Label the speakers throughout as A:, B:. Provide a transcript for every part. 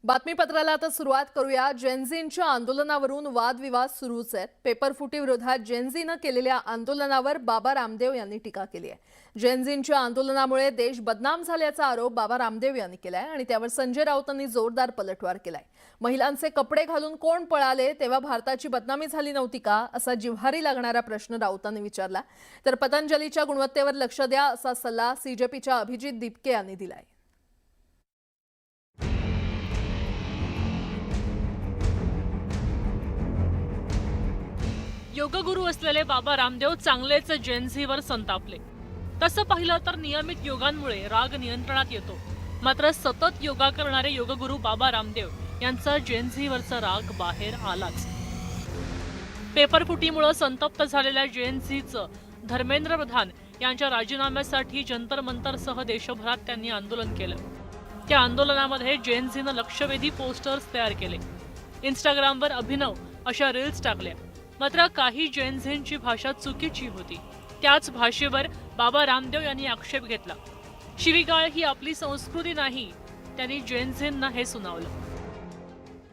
A: बातमीपत्राला आता सुरुवात करूया। जेनझींच्या आंदोलनावरून वादविवाद सुरूच आहेत। पेपरफुटी विरोधात जेनझीनं केलेल्या आंदोलनावर बाबा रामदेव यांनी टीका केली आहे। जेनझींच्या आंदोलनामुळे देश बदनाम झाल्याचा आरोप बाबा रामदेव यांनी केलाय आणि त्यावर संजय राऊतांनी जोरदार पलटवार केलाय। महिलांचे कपडे घालून कोण पळाले तेव्हा भारताची बदनामी झाली नव्हती का, असा जिव्हारी लागणारा प्रश्न राऊतांनी विचारला। तर पतंजलीच्या गुणवत्तेवर लक्ष द्या असा सल्ला सीजेपीच्या अभिजित दिपके यांनी दिलाय।
B: योगगुरू असलेले बाबा रामदेव चांगलेच जेनझीवर संतापले। तसं पाहिलं तर नियमित योगांमुळे राग नियंत्रणात येतो, मात्र सतत योगा करणारे योगगुरू बाबा रामदेव यांचा जेनझीवरचा राग बाहेर आलाच। पेपरफुटीमुळे संतप्त झालेल्या जेनझीचं धर्मेंद्र प्रधान यांच्या राजीनाम्यासाठी जंतर मंतरसह देशभरात त्यांनी आंदोलन केलं। त्या आंदोलनामध्ये जेनझीनं लक्षवेधी पोस्टर्स तयार केले, इंस्टाग्रामवर अभिनव अशा रील्स टाकल्या। मात्र काही जेनझींची भाषा चुकीची होती। त्याच भाषेवर बाबा रामदेव यांनी आक्षेप घेतला। शिवीगाळ ही आपली संस्कृती नाही, त्यांनी जेनझींना हे सुनावलं।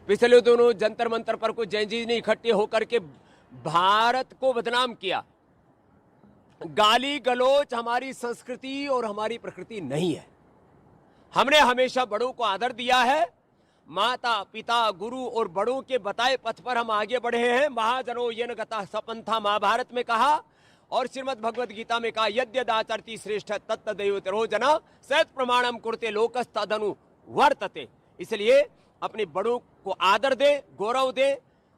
C: पिछले दोनों जंतर मंतर पर को जैनजी ने इकट्ठे होकर के भारत को बदनाम किया। गाली गलौच हमारी संस्कृति और हमारी प्रकृति नहीं है। हमने हमेशा बड़ों को आदर दिया है। माता पिता गुरु और बड़ों के बताए पथ पर हम आगे बढ़े हैं। महाजनों येन गता सपंथा महाभारत में कहा और श्रीमद् भगवद गीता में कहा, यद्यदाचरति श्रेष्ठ तत्तदैवतरो जना सत प्रमाणम कुरुते लोकस्तदनु वर्तते। इसलिए अपने बड़ों को आदर दे, गौरव दे,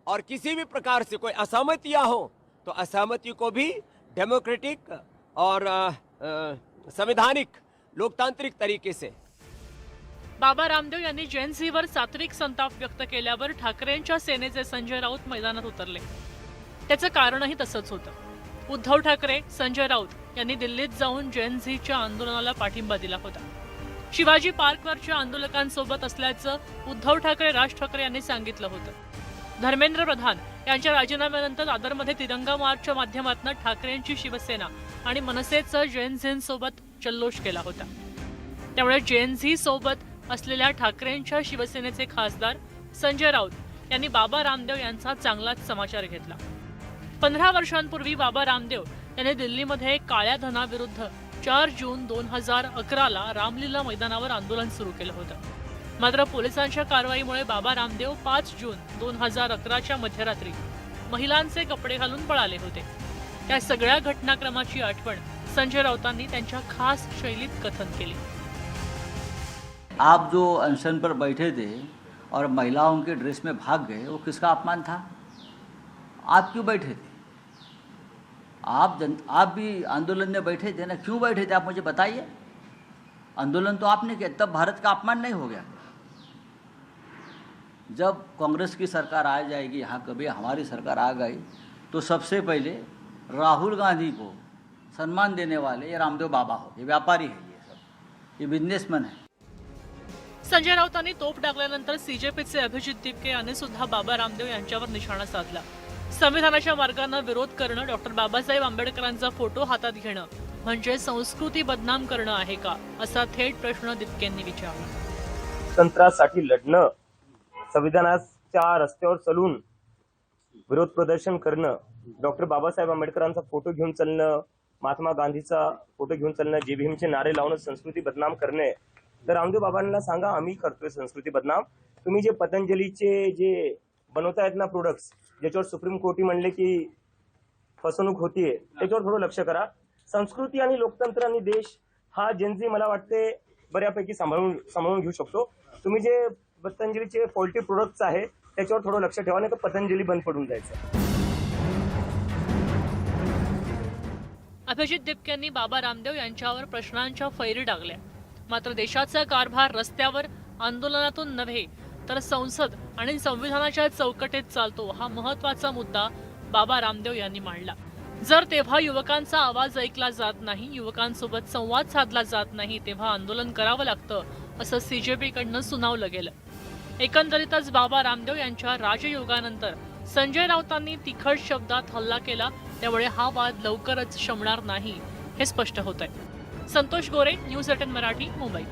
C: और किसी भी प्रकार से कोई असहमतियां हो तो असहमति को भी डेमोक्रेटिक और संवैधानिक लोकतांत्रिक तरीके से।
B: बाबा रामदेव यांनी जेनझीवर सात्विक संताप व्यक्त केल्यावर ठाकरेंच्या सेनेचे संजय राऊत मैदानात उतरले। त्याचं कारणही तसंच होतं। उद्धव ठाकरे, संजय राऊत यांनी दिल्लीत जाऊन जेनझीच्या आंदोलनाला पाठिंबा दिला होता। शिवाजी पार्कवरच्या आंदोलकांसोबत असल्याचं उद्धव ठाकरे, राज ठाकरे यांनी सांगितलं होतं। धर्मेंद्र प्रधान यांच्या राजीनाम्यानंतर दादरमध्ये तिरंगा मार्चच्या माध्यमातून ठाकरेंची शिवसेना आणि मनसेचं जेनझींसोबत जल्लोष केला होता। त्यामुळे जेनझी सोबत असलेल्या ठाकरेंच्या शिवसेनेचे खासदार संजय राऊत यांनी बाबा रामदेव यांचा चांगलाच समाचार घेतला। 15 वर्षांपूर्वी बाबा रामदेव यांनी दिल्लीमध्ये काळ्या धनाविरुद्ध 4 जून 2011ला रामलीला मैदानावर आंदोलन सुरू केलं होतं। मात्र पोलिसांच्या कारवाईमुळे बाबा रामदेव 5 जून 2011च्या मध्यरात्री महिलांचे कपडे घालून पळाले होते। त्या सगळ्या घटनाक्रमाची आठवण संजय राऊतांनी त्यांच्या खास शैलीत कथन केली।
D: आप जो अनशन पर बैठे थे और महिलाओं के ड्रेस में भाग गए, वो किसका अपमान था? आप क्यों बैठे थे? आप भी आंदोलन में बैठे थे ना, क्यों बैठे थे आप मुझे बताइए। आंदोलन तो आपने किया, तब भारत का अपमान नहीं हो गया। जब कांग्रेस की सरकार आ जाएगी यहाँ, कभी हमारी सरकार आ गई तो सबसे पहले राहुल गांधी को सम्मान देने वाले ये रामदेव बाबा हो। ये व्यापारी है, ये सब ये बिजनेसमैन है।
B: संजय राऊतांनी तोफ टाकल्यानंतर सीजेपीचे अभिजित दिपके यांनी सुद्धा बाबा रामदेव यांच्यावर निशाणा साधला। संविधानाच्या मार्गाने विरोध करणं, डॉक्टर बाबासाहेब आंबेडकरांचा फोटो हातात घेणं म्हणजे संस्कृती बदनाम करणं आहे का, असा थेट प्रश्न दिपकेंनी विचारला।
E: स्वातंत्र्यासाठी लढणं, संविधानाच्या रस्त्यावर चालून विरोध प्रदर्शन करणं, डॉक्टर बाबासाहेब आंबेडकरांचा फोटो घेऊन चालणं, महात्मा गांधीचा फोटो घेऊन चालणं, जे भीमचे नारे लावणं संस्कृती बदनाम करणे। तर रामदेव बाबांना सांगा, आम्ही करतोय संस्कृती बदनाम। तुम्ही जे पतंजलीचे जे बनवतायत ना प्रोडक्ट्स, ज्याच्यावर सुप्रीम कोर्टी म्हणले की फसवणूक होतीये, त्याच्यावर थोडं लक्ष करा। संस्कृती आणि लोकतंत्र आणि देश हा जेनझी मला वाटते बऱ्यापैकी सांभाळून घेऊ शकतो। तुम्ही जे पतंजलीचे फॉल्टी प्रोडक्ट्स आहे त्याच्यावर थोडं लक्ष ठेवा, नाही तर पतंजली बंद पडून जायचं।
B: अभिजित दिपके यांनी बाबा रामदेव यांच्यावर प्रश्नांच्या फैरी टाकल्या। मात्र देशाचा कारभार रस्त्यावर आंदोलनातून नव्हे तर संसद आणि संविधानाच्या चौकटीत चालतो, हा महत्त्वाचा मुद्दा बाबा रामदेव यांनी मांडला। जर तेव्हा युवकांचा आवाज ऐकला जात नाही, युवकांसोबत संवाद साधला जात नाही, तेव्हा आंदोलन करावं लागतं, असं सीजेपीकडनं सुनावलं गेलं। एकंदरीतच बाबा रामदेव यांच्या राजयोगानंतर संजय राऊतांनी तिखट शब्दात हल्ला केला, त्यामुळे हा वाद लवकरच शमणार नाही हे स्पष्ट होतंय। संतोष गोरे, न्यूज 18 मराठी, मुंबई।